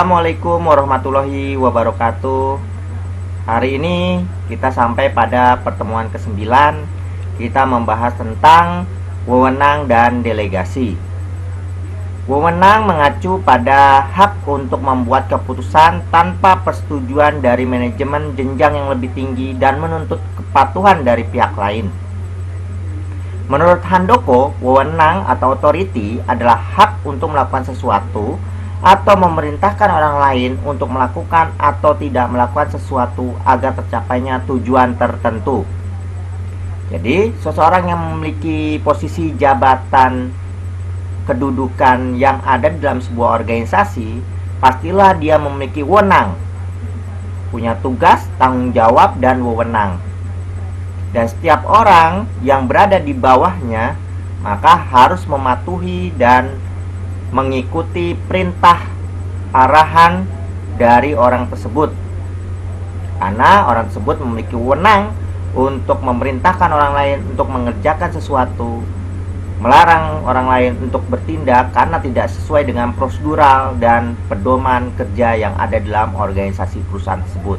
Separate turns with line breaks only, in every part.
Assalamualaikum warahmatullahi wabarakatuh. Hari ini kita sampai pada pertemuan ke-9. Kita membahas tentang wewenang dan delegasi. Wewenang mengacu pada hak untuk membuat keputusan tanpa persetujuan dari manajemen jenjang yang lebih tinggi dan menuntut kepatuhan dari pihak lain. Menurut Handoko, wewenang atau authority adalah hak untuk melakukan sesuatu atau memerintahkan orang lain untuk melakukan atau tidak melakukan sesuatu agar tercapainya tujuan tertentu. Jadi, seseorang yang memiliki posisi jabatan kedudukan yang ada di dalam sebuah organisasi, pastilah dia memiliki wewenang, punya tugas, tanggung jawab, dan wewenang. Dan setiap orang yang berada di bawahnya maka harus mematuhi dan mengikuti perintah arahan dari orang tersebut, karena orang tersebut memiliki wewenang untuk memerintahkan orang lain untuk mengerjakan sesuatu, melarang orang lain untuk bertindak karena tidak sesuai dengan prosedural dan pedoman kerja yang ada dalam organisasi perusahaan tersebut.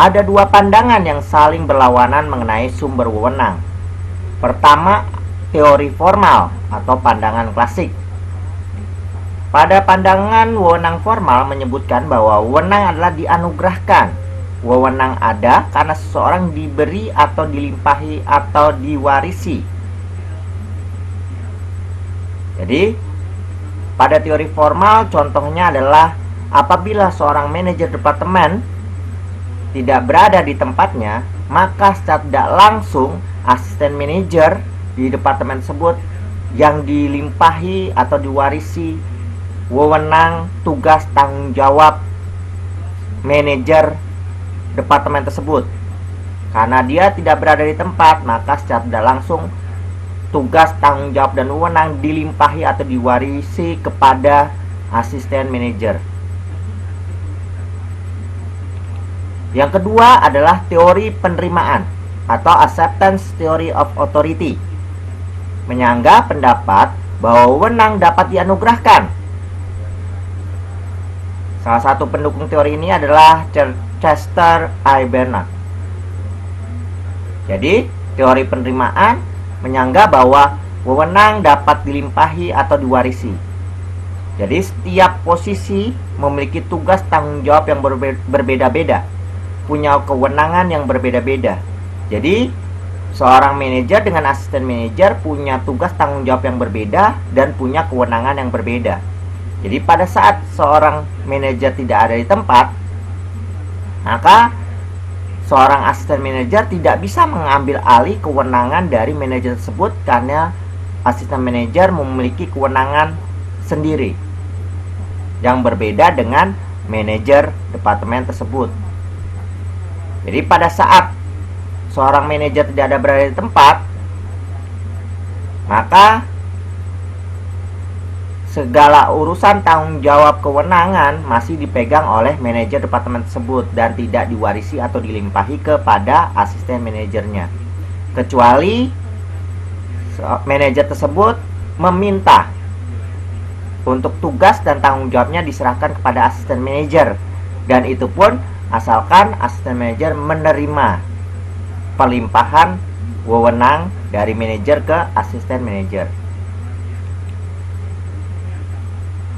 Ada dua pandangan yang saling berlawanan mengenai sumber wewenang. Pertama, teori formal atau pandangan klasik. Pada pandangan wewenang formal menyebutkan bahwa wewenang adalah dianugerahkan. Wewenang ada karena seseorang diberi atau dilimpahi atau diwarisi. Jadi, pada teori formal contohnya adalah apabila seorang manajer departemen tidak berada di tempatnya, maka secara tidak langsung asisten manajer di departemen tersebut yang dilimpahi atau diwarisi wewenang, tugas, tanggung jawab manajer departemen tersebut. Karena dia tidak berada di tempat, maka secara tidak langsung tugas, tanggung jawab, dan wewenang dilimpahi atau diwarisi kepada asisten manajer. Yang kedua adalah teori penerimaan atau acceptance theory of authority, menyanggah pendapat bahwa wewenang dapat dianugerahkan. Salah satu pendukung teori ini adalah Chester I. Bernard. Jadi, teori penerimaan menyanggah bahwa wewenang dapat dilimpahi atau diwarisi. Jadi, setiap posisi memiliki tugas tanggung jawab yang berbeda-beda, punya kewenangan yang berbeda-beda. Jadi, seorang manajer dengan asisten manajer punya tugas tanggung jawab yang berbeda dan punya kewenangan yang berbeda. Jadi pada saat seorang manajer tidak ada di tempat, maka seorang asisten manajer tidak bisa mengambil alih kewenangan dari manajer tersebut karena asisten manajer memiliki kewenangan sendiri yang berbeda dengan manajer departemen tersebut. Jadi pada saat seorang manajer tidak ada berada di tempat, maka segala urusan tanggung jawab kewenangan masih dipegang oleh manajer departemen tersebut dan tidak diwarisi atau dilimpahi kepada asisten manajernya, kecuali manajer tersebut meminta untuk tugas dan tanggung jawabnya diserahkan kepada asisten manajer, dan itu pun asalkan asisten manajer menerima pelimpahan wewenang dari manajer ke asisten manajer.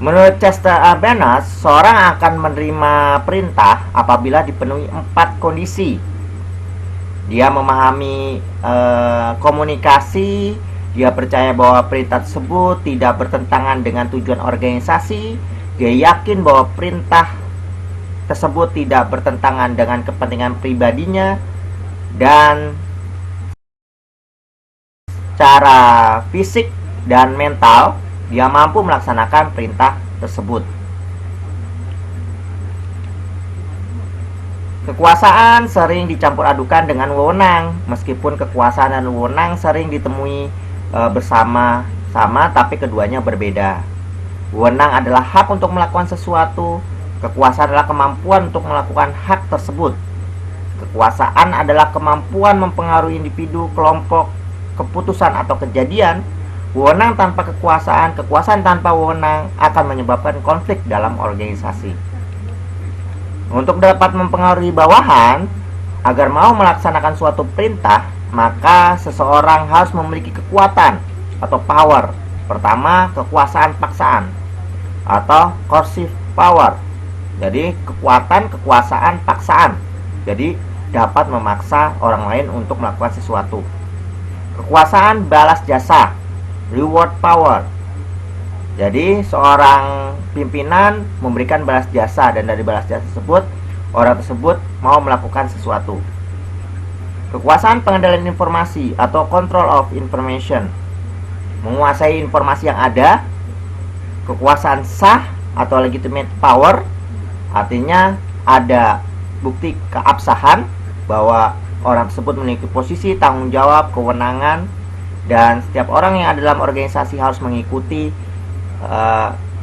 Menurut Chester A. Bernard, seorang akan menerima perintah apabila dipenuhi 4 kondisi. Dia memahami komunikasi, dia percaya bahwa perintah tersebut tidak bertentangan dengan tujuan organisasi, dia yakin bahwa perintah tersebut tidak bertentangan dengan kepentingan pribadinya, dan secara fisik dan mental dia mampu melaksanakan perintah tersebut. Kekuasaan sering dicampur adukan dengan wewenang, meskipun kekuasaan dan wewenang sering ditemui bersama-sama, tapi keduanya berbeda. Wewenang adalah hak untuk melakukan sesuatu, kekuasaan adalah kemampuan untuk melakukan hak tersebut. Kekuasaan adalah kemampuan mempengaruhi individu, kelompok, keputusan atau kejadian. Wewenang tanpa kekuasaan, kekuasaan tanpa wewenang akan menyebabkan konflik dalam organisasi. Untuk dapat mempengaruhi bawahan agar mau melaksanakan suatu perintah, maka seseorang harus memiliki kekuatan atau power. Pertama, kekuasaan paksaan atau coercive power. Jadi kekuasaan paksaan. Jadi dapat memaksa orang lain untuk melakukan sesuatu. Kekuasaan balas jasa, reward power. Jadi seorang pimpinan memberikan balas jasa, dan dari balas jasa tersebut orang tersebut mau melakukan sesuatu. Kekuasaan pengendalian informasi atau control of information, menguasai informasi yang ada. Kekuasaan sah atau legitimate power, artinya ada bukti keabsahan bahwa orang tersebut memiliki posisi, tanggung jawab, kewenangan, dan setiap orang yang ada dalam organisasi harus mengikuti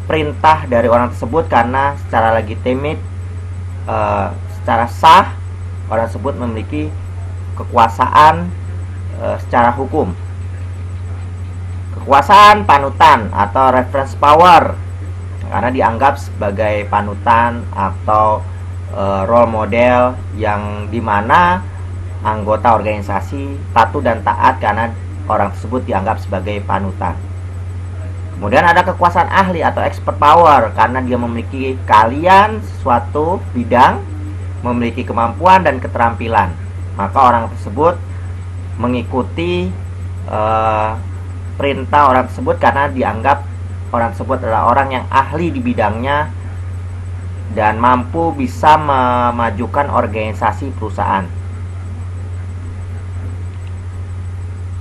perintah dari orang tersebut karena secara legitimate, secara sah, orang tersebut memiliki kekuasaan secara hukum. Kekuasaan panutan atau reference power, karena dianggap sebagai panutan atau role model yang dimana anggota organisasi patuh dan taat karena orang tersebut dianggap sebagai panutan. Kemudian ada kekuasaan ahli atau expert power, karena dia memiliki keahlian suatu bidang, memiliki kemampuan dan keterampilan, maka orang tersebut mengikuti perintah orang tersebut karena dianggap orang tersebut adalah orang yang ahli di bidangnya dan mampu bisa memajukan organisasi perusahaan.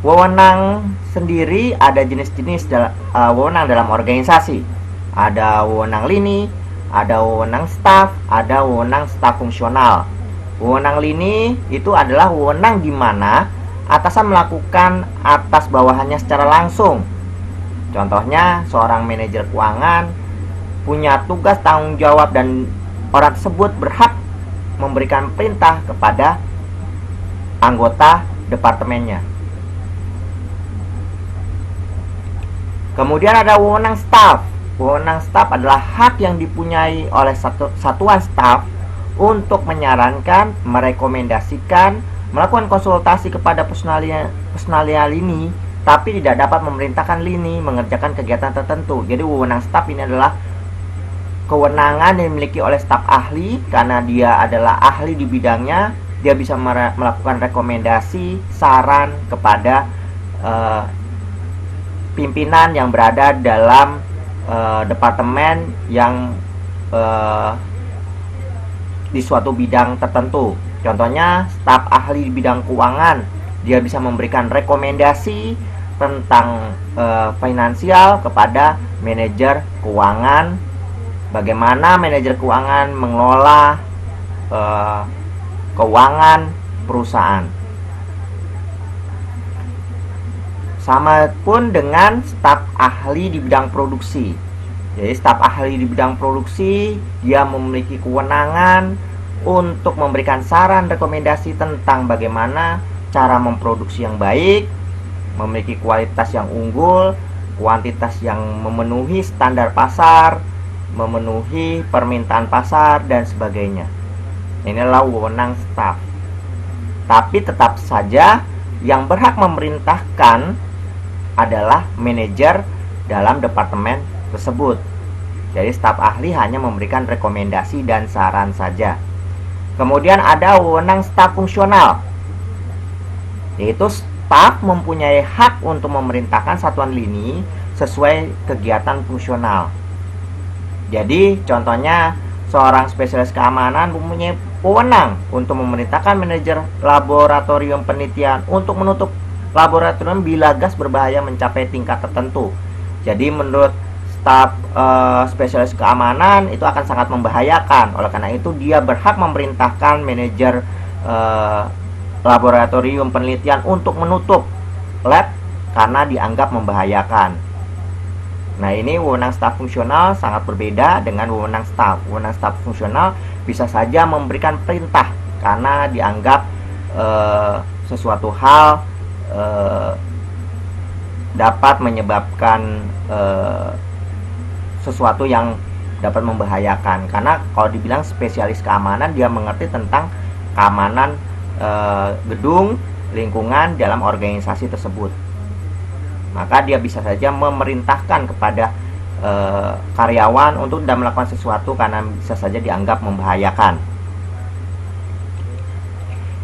Wewenang sendiri ada jenis-jenis wewenang dalam organisasi. Ada wewenang lini, ada wewenang staf, ada wewenang staf fungsional. Wewenang lini itu adalah wewenang di mana atasan melakukan atas bawahannya secara langsung. Contohnya, seorang manajer keuangan punya tugas tanggung jawab dan orang tersebut berhak memberikan perintah kepada anggota departemennya. Kemudian ada wewenang staf. Wewenang staf adalah hak yang dipunyai oleh satuan staf untuk menyarankan, merekomendasikan, melakukan konsultasi kepada personalia lini, tapi tidak dapat memerintahkan lini mengerjakan kegiatan tertentu. Jadi wewenang staf ini adalah kewenangan yang dimiliki oleh staf ahli, karena dia adalah ahli di bidangnya. Dia bisa melakukan rekomendasi, saran kepada pimpinan yang berada dalam departemen yang di suatu bidang tertentu. Contohnya, staf ahli di bidang keuangan, dia bisa memberikan rekomendasi tentang finansial kepada manajer keuangan, bagaimana manajer keuangan mengelola keuangan perusahaan. Sama pun dengan staf ahli di bidang produksi. Jadi staf ahli di bidang produksi, dia memiliki kewenangan untuk memberikan saran rekomendasi tentang bagaimana cara memproduksi yang baik, memiliki kualitas yang unggul, kuantitas yang memenuhi standar pasar, memenuhi permintaan pasar, dan sebagainya. Inilah wewenang staf. Tapi tetap saja yang berhak memerintahkan adalah manajer dalam departemen tersebut. Jadi staf ahli hanya memberikan rekomendasi dan saran saja. Kemudian ada wewenang staf fungsional, yaitu staf mempunyai hak untuk memerintahkan satuan lini sesuai kegiatan fungsional. Jadi contohnya, seorang spesialis keamanan mempunyai wewenang untuk memerintahkan manajer laboratorium penelitian untuk menutup laboratorium bila gas berbahaya mencapai tingkat tertentu. Jadi menurut staf spesialis keamanan itu akan sangat membahayakan. Oleh karena itu dia berhak memerintahkan manajer laboratorium penelitian untuk menutup lab karena dianggap membahayakan. Nah, ini wewenang staf fungsional sangat berbeda dengan wewenang staf. Wewenang staf fungsional bisa saja memberikan perintah karena dianggap sesuatu hal dapat menyebabkan sesuatu yang dapat membahayakan. Karena kalau dibilang spesialis keamanan, dia mengerti tentang keamanan gedung, lingkungan dalam organisasi tersebut. Maka dia bisa saja memerintahkan kepada karyawan untuk tidak melakukan sesuatu karena bisa saja dianggap membahayakan.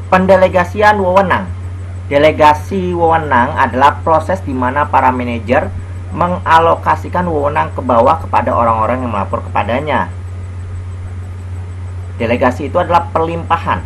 Pendelegasian wewenang. Delegasi wewenang adalah proses di mana para manajer mengalokasikan wewenang ke bawah kepada orang-orang yang melapor kepadanya. Delegasi itu adalah perlimpahan.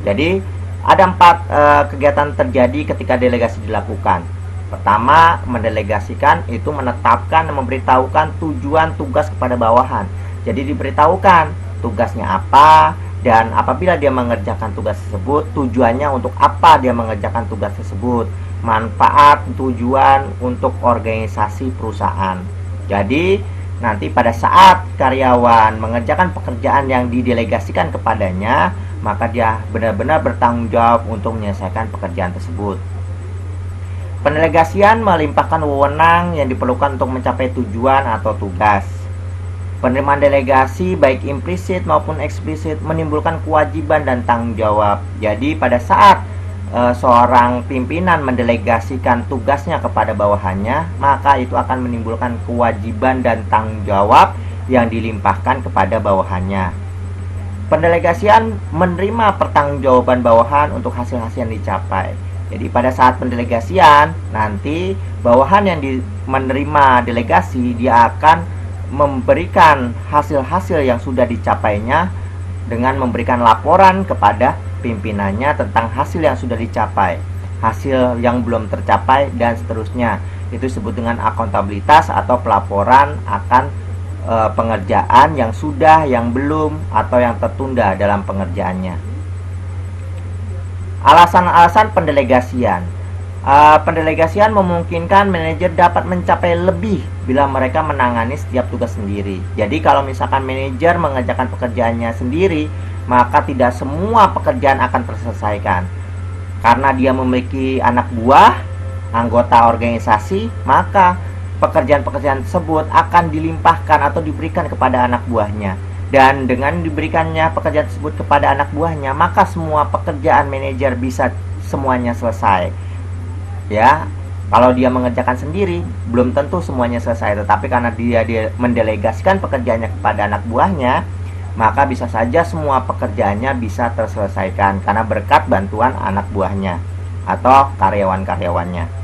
Jadi ada 4 kegiatan terjadi ketika delegasi dilakukan. Pertama, mendelegasikan itu menetapkan dan memberitahukan tujuan tugas kepada bawahan. Jadi diberitahukan tugasnya apa, dan apabila dia mengerjakan tugas tersebut, tujuannya untuk apa dia mengerjakan tugas tersebut, manfaat, tujuan untuk organisasi perusahaan. Jadi nanti pada saat karyawan mengerjakan pekerjaan yang didelegasikan kepadanya, maka dia benar-benar bertanggung jawab untuk menyelesaikan pekerjaan tersebut. Pendelegasian melimpahkan wewenang yang diperlukan untuk mencapai tujuan atau tugas. Penerimaan delegasi baik implisit maupun eksplisit menimbulkan kewajiban dan tanggung jawab. Jadi pada saat seorang pimpinan mendelegasikan tugasnya kepada bawahannya, maka itu akan menimbulkan kewajiban dan tanggung jawab yang dilimpahkan kepada bawahannya. Pendelegasian menerima pertanggungjawaban bawahan untuk hasil-hasil yang dicapai. Jadi pada saat pendelegasian, nanti bawahan yang menerima delegasi, dia akan memberikan hasil-hasil yang sudah dicapainya dengan memberikan laporan kepada pimpinannya tentang hasil yang sudah dicapai, hasil yang belum tercapai, dan seterusnya. Itu disebut dengan akuntabilitas atau pelaporan akan pengerjaan yang sudah, yang belum, atau yang tertunda dalam pengerjaannya. Alasan-alasan pendelegasian. Pendelegasian memungkinkan manajer dapat mencapai lebih bila mereka menangani setiap tugas sendiri. Jadi kalau misalkan manajer mengerjakan pekerjaannya sendiri, maka tidak semua pekerjaan akan terselesaikan. Karena dia memiliki anak buah, anggota organisasi, maka pekerjaan-pekerjaan tersebut akan dilimpahkan atau diberikan kepada anak buahnya. Dan dengan diberikannya pekerjaan tersebut kepada anak buahnya, maka semua pekerjaan manajer bisa semuanya selesai. Ya, kalau dia mengerjakan sendiri, belum tentu semuanya selesai. Tetapi karena dia mendelegasikan pekerjaannya kepada anak buahnya, maka bisa saja semua pekerjaannya bisa terselesaikan karena berkat bantuan anak buahnya atau karyawan-karyawannya.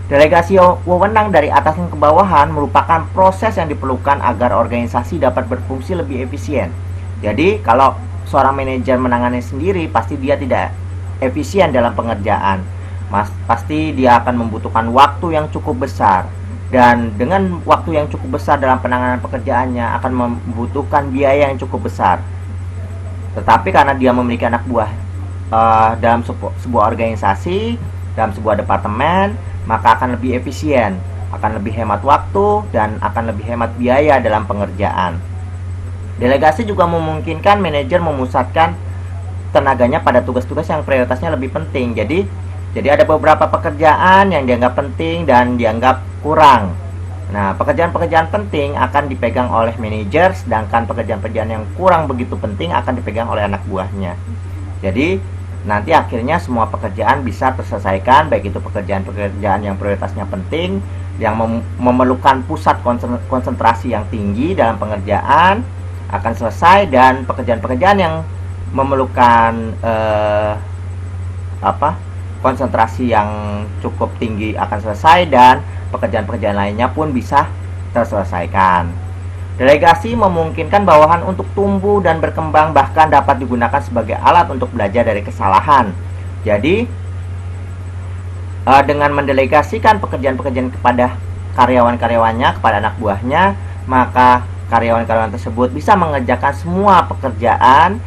Delegasi wewenang dari atasan ke bawahan merupakan proses yang diperlukan agar organisasi dapat berfungsi lebih efisien. Jadi, kalau seorang manajer menangani sendiri, pasti dia tidak efisien dalam pengerjaan. Pasti dia akan membutuhkan waktu yang cukup besar. Dan dengan waktu yang cukup besar dalam penanganan pekerjaannya akan membutuhkan biaya yang cukup besar. Tetapi karena dia memiliki anak buah dalam sebuah organisasi, dalam sebuah departemen, maka akan lebih efisien, akan lebih hemat waktu, dan akan lebih hemat biaya dalam pengerjaan. Delegasi juga memungkinkan manajer memusatkan tenaganya pada tugas-tugas yang prioritasnya lebih penting. Jadi ada beberapa pekerjaan yang dianggap penting dan dianggap kurang. Nah, pekerjaan-pekerjaan penting akan dipegang oleh manajer, sedangkan pekerjaan-pekerjaan yang kurang begitu penting akan dipegang oleh anak buahnya. Jadi nanti akhirnya semua pekerjaan bisa terselesaikan, baik itu pekerjaan-pekerjaan yang prioritasnya penting, yang memerlukan pusat konsentrasi yang tinggi dalam pengerjaan akan selesai, dan pekerjaan-pekerjaan yang memerlukan konsentrasi yang cukup tinggi akan selesai, dan pekerjaan-pekerjaan lainnya pun bisa terselesaikan. Delegasi memungkinkan bawahan untuk tumbuh dan berkembang, bahkan dapat digunakan sebagai alat untuk belajar dari kesalahan. Jadi, dengan mendelegasikan pekerjaan-pekerjaan kepada karyawan-karyawannya, kepada anak buahnya, maka karyawan-karyawan tersebut bisa mengerjakan semua pekerjaan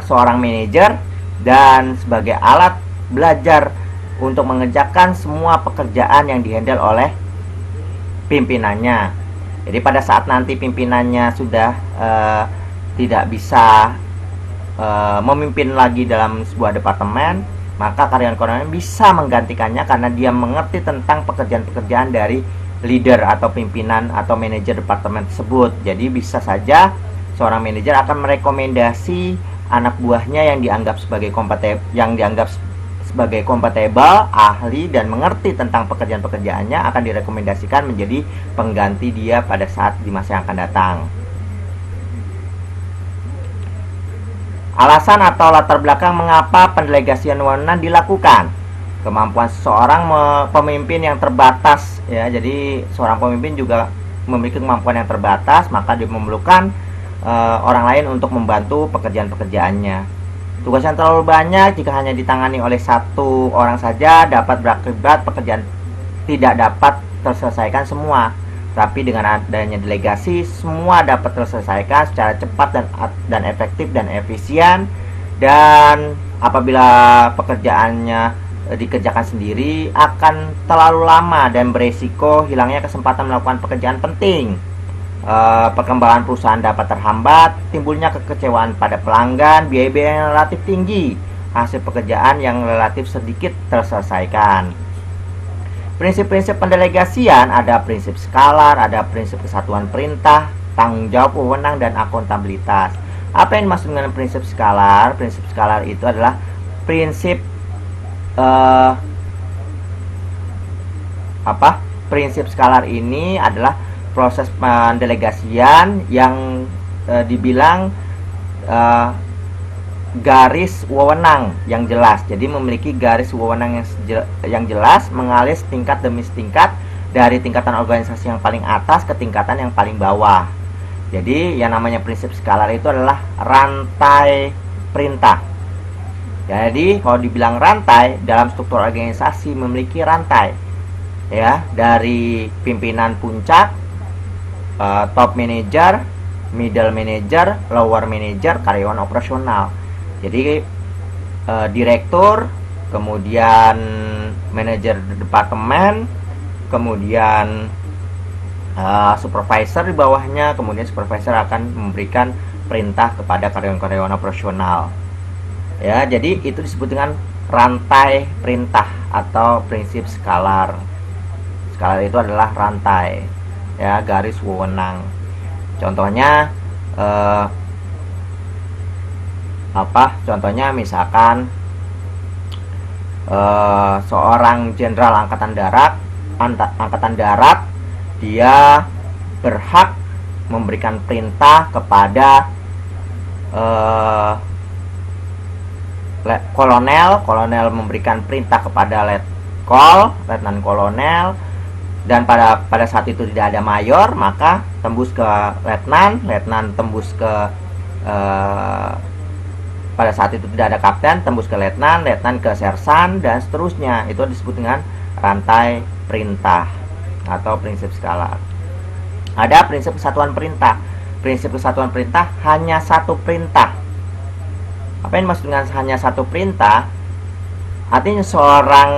seorang manajer dan sebagai alat belajar untuk mengerjakan semua pekerjaan yang dihandle oleh pimpinannya. Jadi pada saat nanti pimpinannya sudah tidak bisa memimpin lagi dalam sebuah departemen, maka karyawan-karyawan bisa menggantikannya karena dia mengerti tentang pekerjaan-pekerjaan dari leader atau pimpinan atau manajer departemen tersebut. Jadi bisa saja seorang manajer akan merekomendasi anak buahnya yang dianggap sebagai kompatibel, ahli dan mengerti tentang pekerjaan-pekerjaannya akan direkomendasikan menjadi pengganti dia pada saat di masa yang akan datang. Alasan atau latar belakang mengapa pendelegasian wewenang dilakukan. Kemampuan seseorang pemimpin yang terbatas, ya. Jadi seorang pemimpin juga memiliki kemampuan yang terbatas, maka dia memerlukan orang lain untuk membantu pekerjaan-pekerjaannya. Tugas yang terlalu banyak jika hanya ditangani oleh satu orang saja dapat berakibat pekerjaan tidak dapat terselesaikan semua. Tapi dengan adanya delegasi, semua dapat terselesaikan secara cepat dan efektif dan efisien. Dan apabila pekerjaannya dikerjakan sendiri, akan terlalu lama dan beresiko hilangnya kesempatan melakukan pekerjaan penting. Perkembangan perusahaan dapat terhambat, timbulnya kekecewaan pada pelanggan, biaya-biaya yang relatif tinggi, hasil pekerjaan yang relatif sedikit terselesaikan. Prinsip-prinsip pendelegasian ada prinsip skalar, ada prinsip kesatuan perintah, tanggung jawab wewenang, dan akuntabilitas. Apa yang dimaksud dengan prinsip skalar? Prinsip skalar itu adalah prinsip Prinsip skalar ini adalah proses pendelegasian yang dibilang garis wewenang yang jelas. Jadi memiliki garis wewenang yang jelas, mengalir tingkat demi tingkat dari tingkatan organisasi yang paling atas ke tingkatan yang paling bawah. Jadi yang namanya prinsip skalar itu adalah rantai perintah. Jadi kalau dibilang rantai, dalam struktur organisasi memiliki rantai, ya, dari pimpinan puncak, top manager, middle manager, lower manager, karyawan operasional. Jadi direktur, kemudian manajer departemen, kemudian supervisor di bawahnya, kemudian supervisor akan memberikan perintah kepada karyawan-karyawan operasional. Ya, jadi itu disebut dengan rantai perintah atau prinsip skalar. Skalar itu adalah rantai, ya, garis wewenang. Contohnya Contohnya misalkan seorang jenderal angkatan darat dia berhak memberikan perintah kepada kolonel memberikan perintah kepada letnan kolonel, dan pada saat itu tidak ada mayor, maka tembus ke letnan tembus ke pada saat itu tidak ada kapten, tembus ke letnan ke sersan, dan seterusnya. Itu disebut dengan rantai perintah atau prinsip skalar. Ada prinsip kesatuan perintah. Prinsip kesatuan perintah hanya satu perintah. Apa yang dimaksud dengan hanya satu perintah? Artinya seorang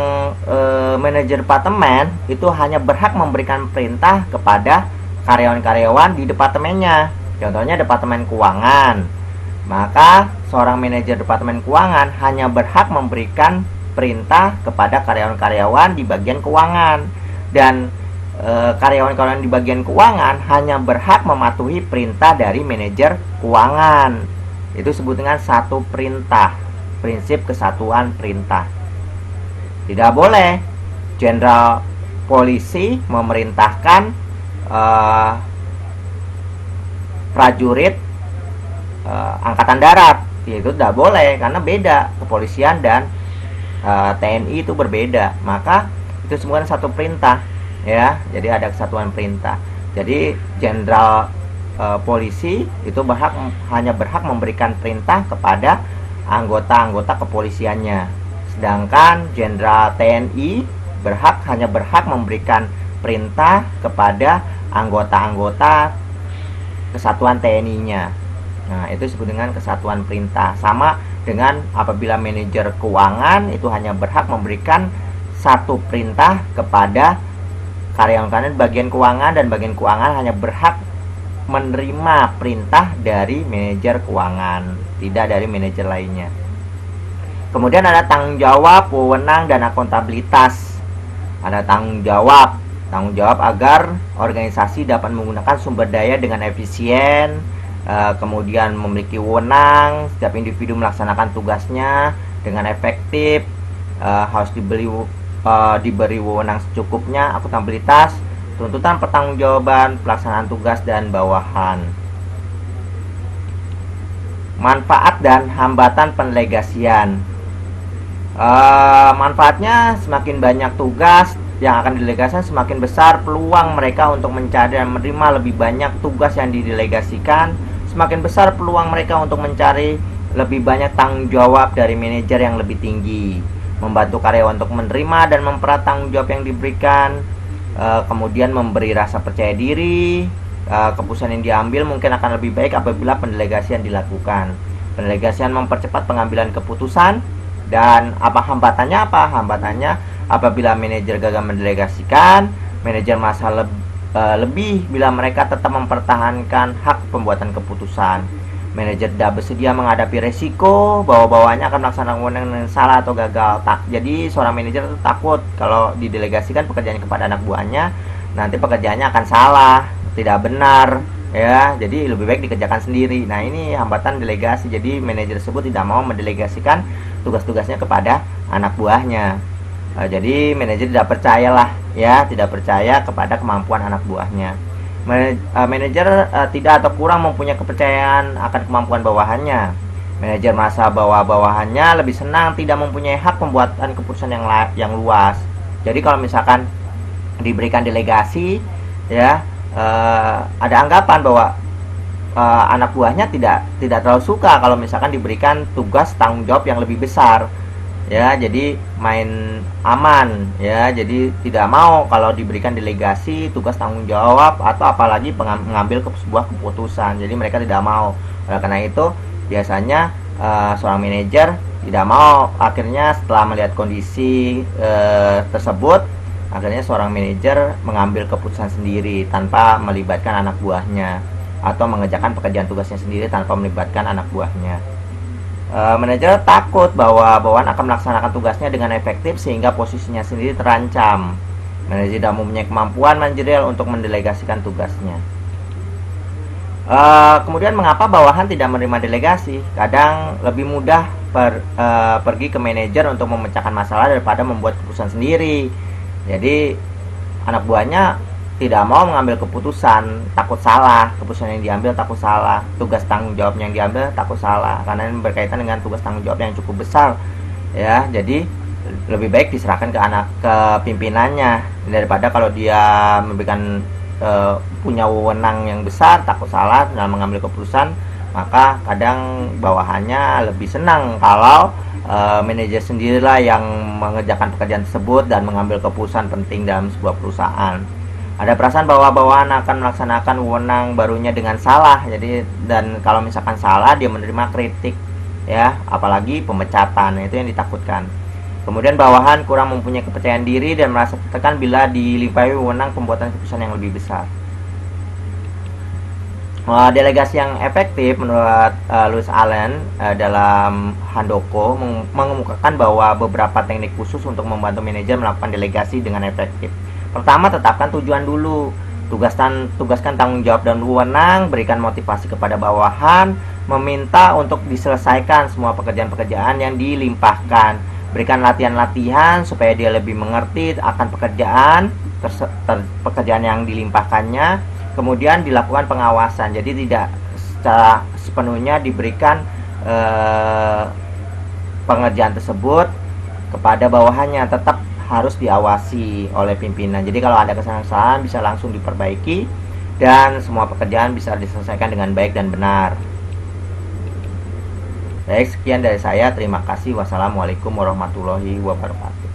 manajer departemen itu hanya berhak memberikan perintah kepada karyawan-karyawan di departemennya. Contohnya departemen keuangan. Maka seorang manajer departemen keuangan hanya berhak memberikan perintah kepada karyawan-karyawan di bagian keuangan, dan karyawan-karyawan di bagian keuangan hanya berhak mematuhi perintah dari manajer keuangan. Itu disebut dengan satu perintah, prinsip kesatuan perintah. Tidak boleh jenderal polisi memerintahkan prajurit angkatan darat. Itu tidak boleh, karena beda. Kepolisian dan TNI itu berbeda. Maka itu semua satu perintah, ya. Jadi ada kesatuan perintah. Jadi jenderal polisi itu hanya berhak memberikan perintah kepada anggota-anggota kepolisiannya. Sedangkan jenderal TNI hanya berhak memberikan perintah kepada anggota-anggota kesatuan TNI-nya. Nah, itu disebut dengan kesatuan perintah. Sama dengan apabila manajer keuangan itu hanya berhak memberikan satu perintah kepada karyawan-karyawan bagian keuangan, dan bagian keuangan hanya berhak menerima perintah dari manajer keuangan, tidak dari manajer lainnya. Kemudian ada tanggung jawab, wewenang, dan akuntabilitas. Ada tanggung jawab agar organisasi dapat menggunakan sumber daya dengan efisien, kemudian memiliki wewenang, setiap individu melaksanakan tugasnya dengan efektif, harus diberi wewenang secukupnya. Akuntabilitas, tuntutan pertanggungjawaban, pelaksanaan tugas dan bawahan. Manfaat dan hambatan pendelegasian. Manfaatnya, semakin banyak tugas yang akan didelegasikan, semakin besar peluang mereka untuk mencari dan menerima lebih banyak tugas yang didelegasikan. Semakin besar peluang mereka untuk mencari lebih banyak tanggung jawab dari manajer yang lebih tinggi. Membantu karyawan untuk menerima dan mempererat tanggung jawab yang diberikan. Kemudian memberi rasa percaya diri. Keputusan yang diambil mungkin akan lebih baik apabila pendelegasian dilakukan. Pendelegasian mempercepat pengambilan keputusan. Dan hambatannya apa? Hambatannya, apabila manajer gagal mendelegasikan, manajer merasa lebih bila mereka tetap mempertahankan hak pembuatan keputusan. Manajer tidak bersedia menghadapi resiko bahwa bawahannya akan melaksanakan wewenang dengan salah atau gagal. Jadi seorang manajer itu takut kalau didelegasikan pekerjaannya kepada anak buahnya, nanti pekerjaannya akan salah, tidak benar, ya. Jadi lebih baik dikerjakan sendiri. Nah, ini hambatan delegasi. Jadi manajer tersebut tidak mau mendelegasikan tugas-tugasnya kepada anak buahnya. Jadi manajer tidak percayalah, ya, tidak percaya kepada kemampuan anak buahnya. Manajer tidak atau kurang mempunyai kepercayaan akan kemampuan bawahannya. Manajer merasa bahwa bawahannya lebih senang tidak mempunyai hak pembuatan keputusan yang luas. Jadi kalau misalkan diberikan delegasi, ya, ada anggapan bahwa anak buahnya tidak terlalu suka kalau misalkan diberikan tugas tanggung jawab yang lebih besar, ya. Jadi main aman, ya. Jadi tidak mau kalau diberikan delegasi tugas tanggung jawab atau apalagi mengambil sebuah keputusan. Jadi mereka tidak mau. Oleh karena itu biasanya seorang manajer tidak mau. Akhirnya setelah melihat kondisi tersebut, akhirnya seorang manajer mengambil keputusan sendiri tanpa melibatkan anak buahnya, atau mengerjakan pekerjaan tugasnya sendiri tanpa melibatkan anak buahnya. Manajer takut bahwa bawahan akan melaksanakan tugasnya dengan efektif sehingga posisinya sendiri terancam. Manajer tidak mempunyai kemampuan manajerial untuk mendelegasikan tugasnya. Kemudian mengapa bawahan tidak menerima delegasi? Kadang lebih mudah pergi ke manajer untuk memecahkan masalah daripada membuat keputusan sendiri. Jadi anak buahnya tidak mau mengambil keputusan, takut salah, keputusan yang diambil takut salah, tugas tanggung jawab yang diambil takut salah, karena ini berkaitan dengan tugas tanggung jawab yang cukup besar, ya. Jadi lebih baik diserahkan ke pimpinannya daripada kalau dia memberikan punya wewenang yang besar, takut salah dalam mengambil keputusan. Maka kadang bawahannya lebih senang kalau manajer sendirilah yang mengerjakan pekerjaan tersebut dan mengambil keputusan penting dalam sebuah perusahaan. Ada perasaan bahwa bawahan akan melaksanakan wewenang barunya dengan salah. Jadi, dan kalau misalkan salah, dia menerima kritik, ya, apalagi pemecatan. Itu yang ditakutkan. Kemudian bawahan kurang mempunyai kepercayaan diri dan merasa tertekan bila dilimpahi wewenang pembuatan keputusan yang lebih besar. Delegasi yang efektif menurut Louis Allen dalam Handoko mengemukakan bahwa beberapa teknik khusus untuk membantu manajer melakukan delegasi dengan efektif. Pertama, tetapkan tujuan dulu. Tugaskan tanggung jawab dan wewenang, berikan motivasi kepada bawahan, meminta untuk diselesaikan semua pekerjaan-pekerjaan yang dilimpahkan. Berikan latihan-latihan supaya dia lebih mengerti akan pekerjaan yang dilimpahkannya. Kemudian dilakukan pengawasan. Jadi tidak secara sepenuhnya diberikan pengerjaan tersebut kepada bawahannya, tetap harus diawasi oleh pimpinan. Jadi kalau ada kesalahan bisa langsung diperbaiki dan semua pekerjaan bisa diselesaikan dengan baik dan benar. Baik, sekian dari saya. Terima kasih. Wassalamualaikum warahmatullahi wabarakatuh.